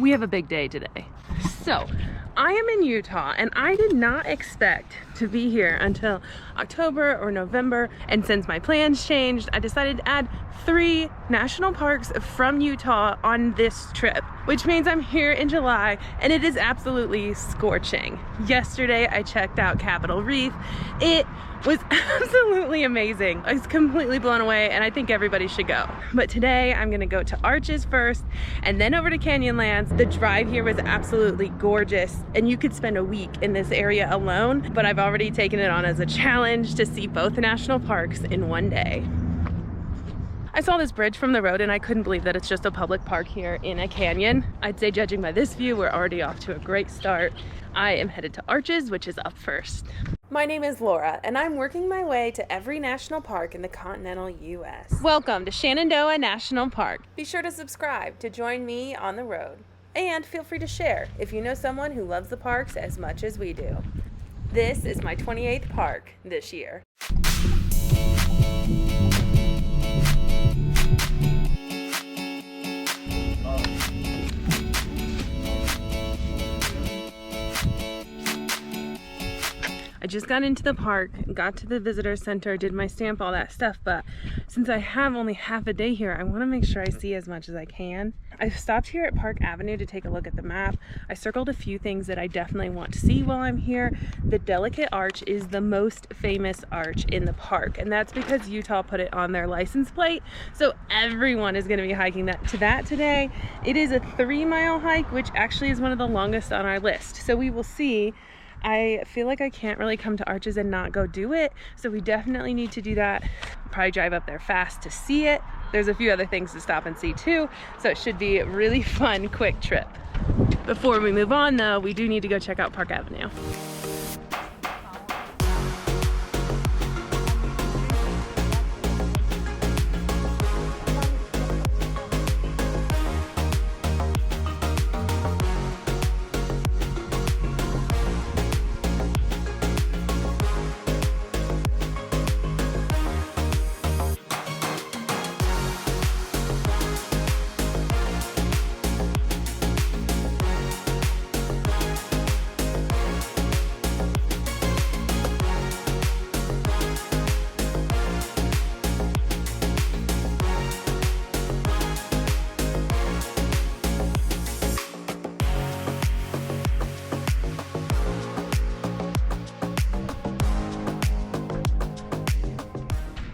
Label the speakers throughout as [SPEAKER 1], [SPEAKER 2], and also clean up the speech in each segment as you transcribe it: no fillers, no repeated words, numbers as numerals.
[SPEAKER 1] we have a big day today. So I am in Utah and I did not expect to be here until October or November, and since my plans changed, I decided to add 3 national parks from Utah on this trip, which means I'm here in July and it is absolutely scorching. Yesterday I checked out Capitol Reef. It was absolutely amazing. I was completely blown away and I think everybody should go. But today I'm gonna go to Arches first and then over to Canyonlands. The drive here was absolutely gorgeous and you could spend a week in this area alone, but I've already taken it on as a challenge to see both national parks in one day. I saw this bridge from the road and I couldn't believe that it's just a public park here in a canyon. I'd say judging by this view, we're already off to a great start. I am headed to Arches, which is up first. My name is Laura and I'm working my way to every national park in the continental US. Welcome to Shenandoah National Park. Be sure to subscribe to join me on the road. And feel free to share if you know someone who loves the parks as much as we do. This is my 28th park this year. I just got into the park, got to the visitor center, did my stamp, all that stuff, but since I have only half a day here, I want to make sure I see as much as I can. I stopped here at Park Avenue to take a look at the map. I circled a few things that I definitely want to see while I'm here. The Delicate Arch is the most famous arch in the park, and that's because Utah put it on their license plate, so everyone is going to be hiking to that today. It is a 3-mile hike, which actually is one of the longest on our list, so we will see. I feel like I can't really come to Arches and not go do it, so we definitely need to do that. Probably drive up there fast to see it. There's a few other things to stop and see too, so it should be a really fun, quick trip. Before we move on though, we do need to go check out Park Avenue.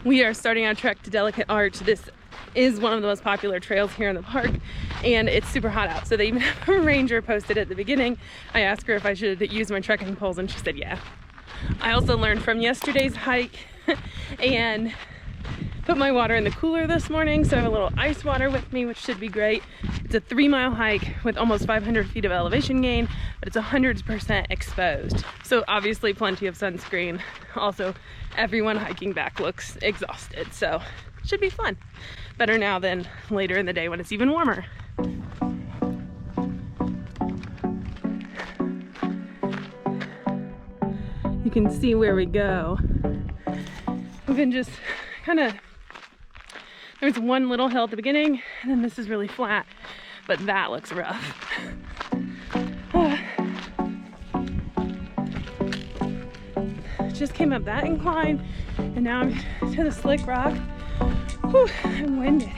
[SPEAKER 1] We are starting our trek to Delicate Arch. This is one of the most popular trails here in the park and it's super hot out. So they even have a ranger posted at the beginning. I asked her if I should use my trekking poles and she said yeah. I also learned from yesterday's hike and put my water in the cooler this morning, so I have a little ice water with me, which should be great. It's a 3-mile hike with almost 500 feet of elevation gain, but it's 100% exposed. So obviously plenty of sunscreen. Also, everyone hiking back looks exhausted, so it should be fun. Better now than later in the day when it's even warmer. You can see where we go. We can just kind of, there's one little hill at the beginning and then this is really flat, but that looks rough. Just came up that incline and now I'm to the slick rock. Whew, I'm winded.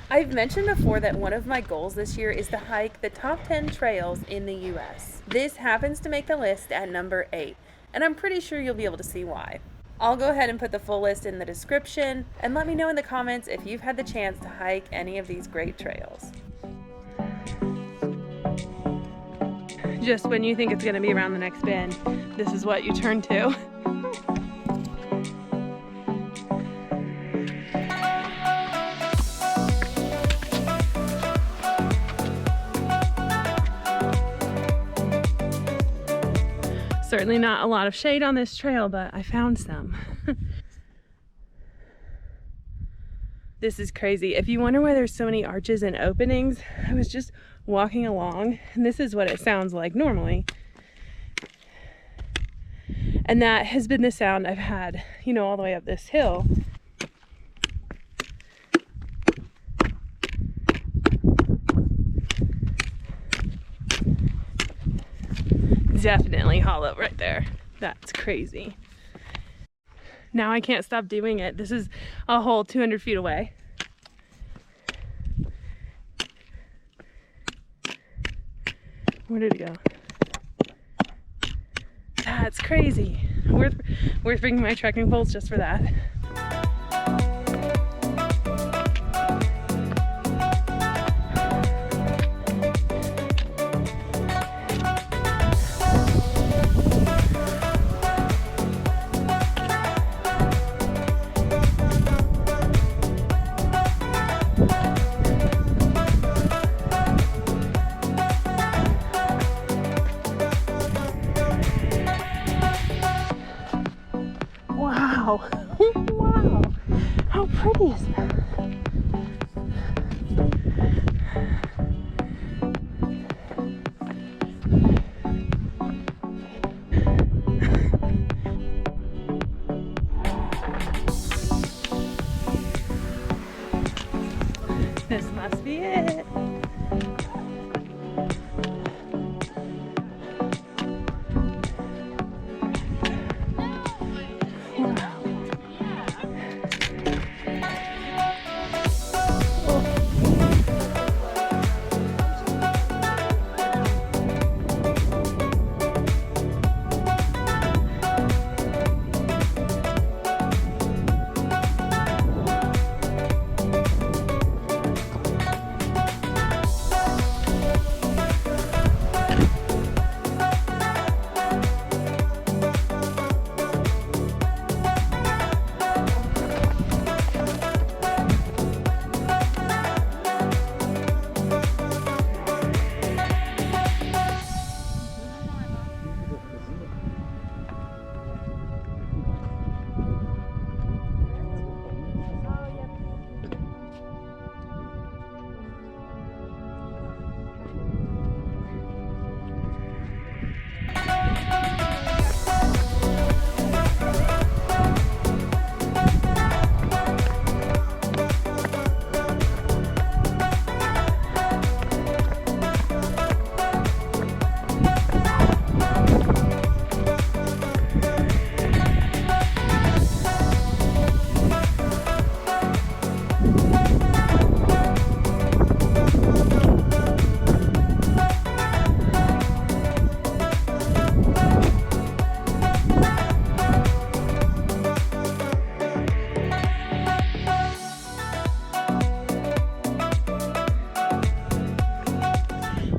[SPEAKER 1] I've mentioned before that one of my goals this year is to hike the top 10 trails in the US. This happens to make the list at number 8, and I'm pretty sure you'll be able to see why. I'll go ahead and put the full list in the description, and let me know in the comments if you've had the chance to hike any of these great trails. Just when you think it's going to be around the next bend, this is what you turn to. Certainly not a lot of shade on this trail, but I found some. This is crazy. If you wonder why there's so many arches and openings, I was just walking along and this is what it sounds like normally. And that has been the sound I've had, you know, all the way up this hill. definitely hollow right there. That's crazy. Now I can't stop doing it. This is a hole 200 feet away. Where did it go? That's crazy. Worth bringing my trekking poles just for that. Wow. Wow. How pretty is that? This must be it.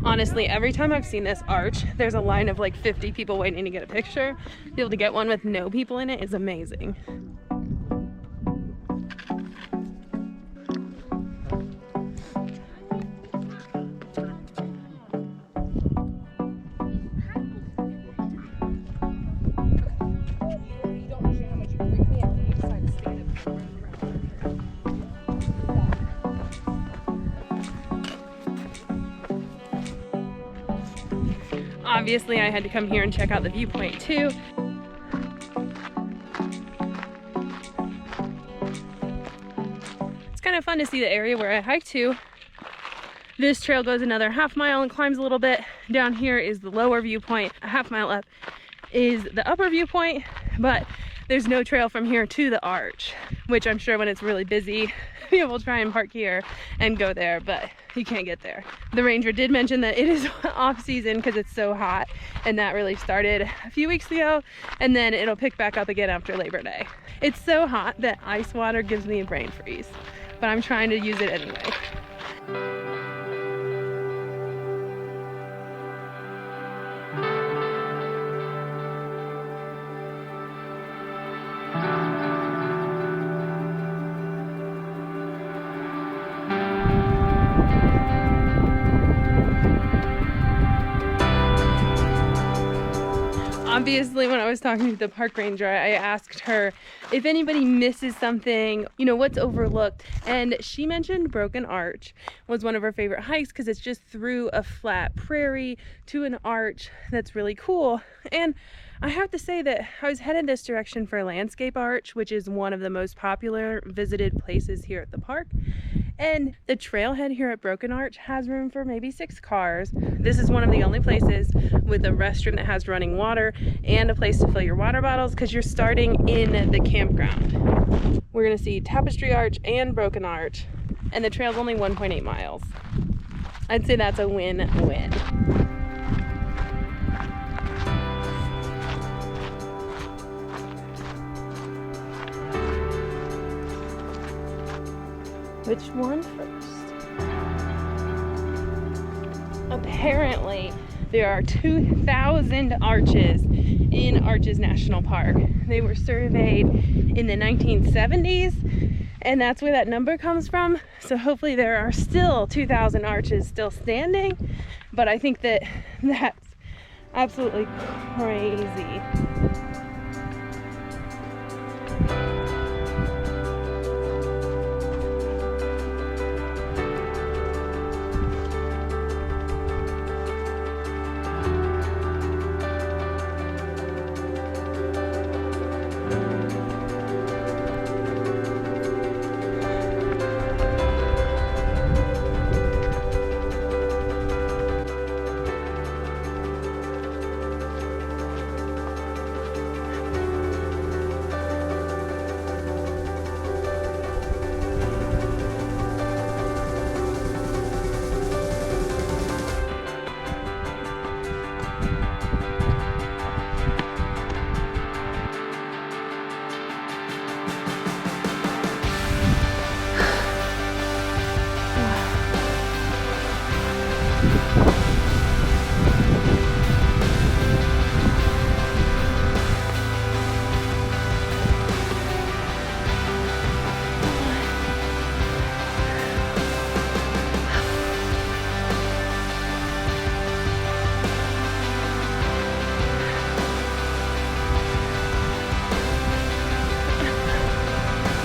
[SPEAKER 1] Honestly, every time I've seen this arch, there's a line of like 50 people waiting to get a picture. To be able to get one with no people in it is amazing. Obviously, I had to come here and check out the viewpoint too. It's kind of fun to see the area where I hiked to. This trail goes another half mile and climbs a little bit. Down here is the lower viewpoint. A half mile up is the upper viewpoint, but there's no trail from here to the arch, which I'm sure when it's really busy, people will try and park here and go there, but you can't get there. The ranger did mention that it is off season because it's so hot, and that really started a few weeks ago, and then it'll pick back up again after Labor Day. It's so hot that ice water gives me a brain freeze, but I'm trying to use it anyway. Obviously, when I was talking to the park ranger, I asked her if anybody misses something, you know, what's overlooked. And she mentioned Broken Arch was one of her favorite hikes because it's just through a flat prairie to an arch that's really cool. And I have to say that I was headed this direction for Landscape Arch, which is one of the most popular visited places here at the park. And the trailhead here at Broken Arch has room for maybe 6 cars. This is one of the only places with a restroom that has running water and a place to fill your water bottles, because you're starting in the campground. We're gonna see Tapestry Arch and Broken Arch, and the trail's only 1.8 miles. I'd say that's a win-win. Which one first? Apparently, there are 2,000 arches in Arches National Park. They were surveyed in the 1970s, and that's where that number comes from. So hopefully there are still 2,000 arches still standing, but I think that that's absolutely crazy.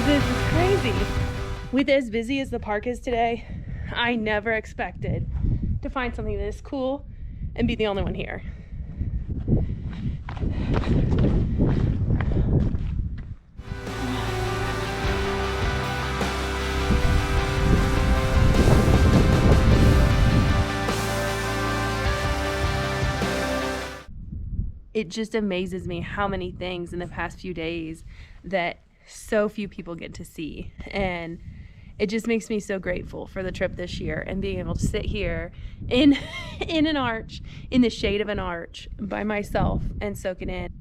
[SPEAKER 1] This is crazy. With as busy as the park is today, I never expected to find something this cool and be the only one here. It just amazes me how many things in the past few days that so few people get to see, and it just makes me so grateful for the trip this year and being able to sit here in an arch, in the shade of an arch by myself and soak it in.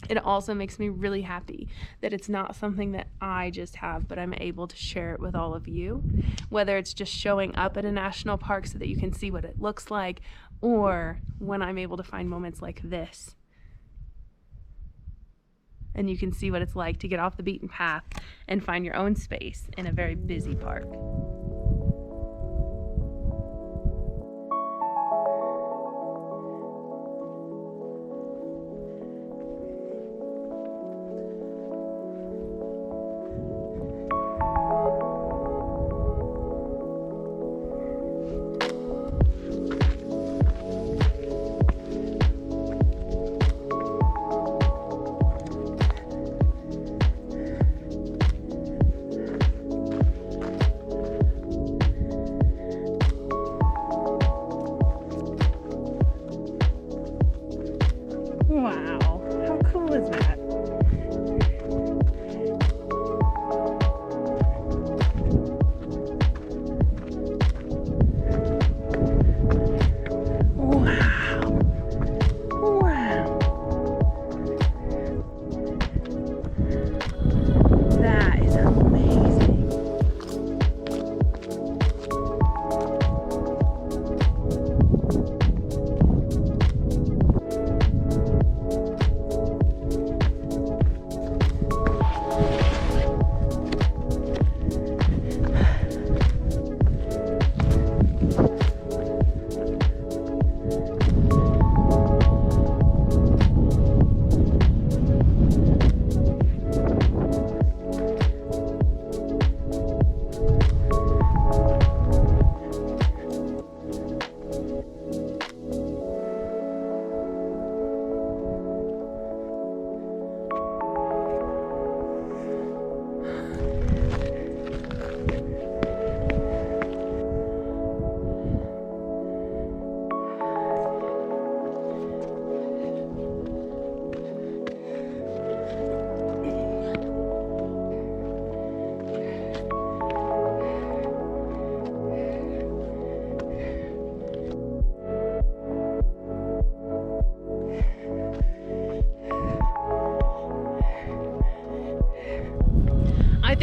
[SPEAKER 1] It also makes me really happy that it's not something that I just have, but I'm able to share it with all of you, whether it's just showing up at a national park so that you can see what it looks like, or when I'm able to find moments like this and you can see what it's like to get off the beaten path and find your own space in a very busy park.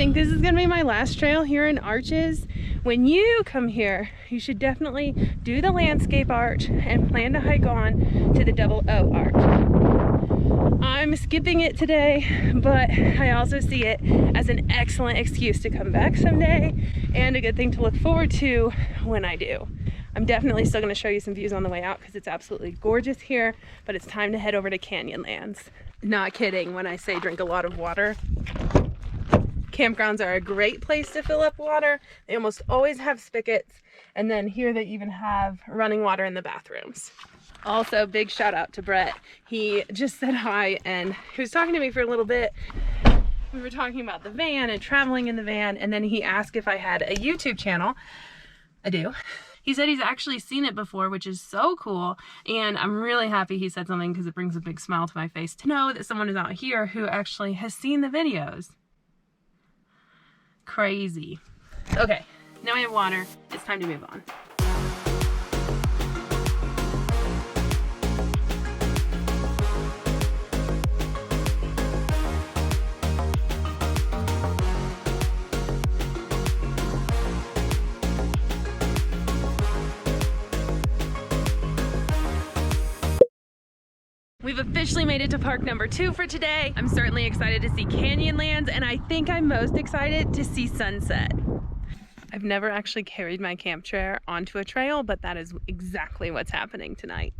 [SPEAKER 1] think this is gonna be my last trail here in Arches. When you come here, you should definitely do the landscape arch and plan to hike on to the double O arch. I'm skipping it today, but I also see it as an excellent excuse to come back someday and a good thing to look forward to when I do. I'm definitely still going to show you some views on the way out because it's absolutely gorgeous here, but it's time to head over to Canyonlands. Not kidding when I say drink a lot of water. Campgrounds are a great place to fill up water. They almost always have spigots, and then here they even have running water in the bathrooms. Also, big shout out to Brett. He just said hi and he was talking to me for a little bit. We were talking about the van and traveling in the van, and then he asked if I had a YouTube channel. I do. He said he's actually seen it before, which is so cool, and I'm really happy he said something because it brings a big smile to my face to know that someone is out here who actually has seen the videos. Crazy. Okay, now I have water. It's time to move on. We've officially made it to park number 2 for today. I'm certainly excited to see Canyonlands, and I think I'm most excited to see sunset. I've never actually carried my camp chair onto a trail, but that is exactly what's happening tonight.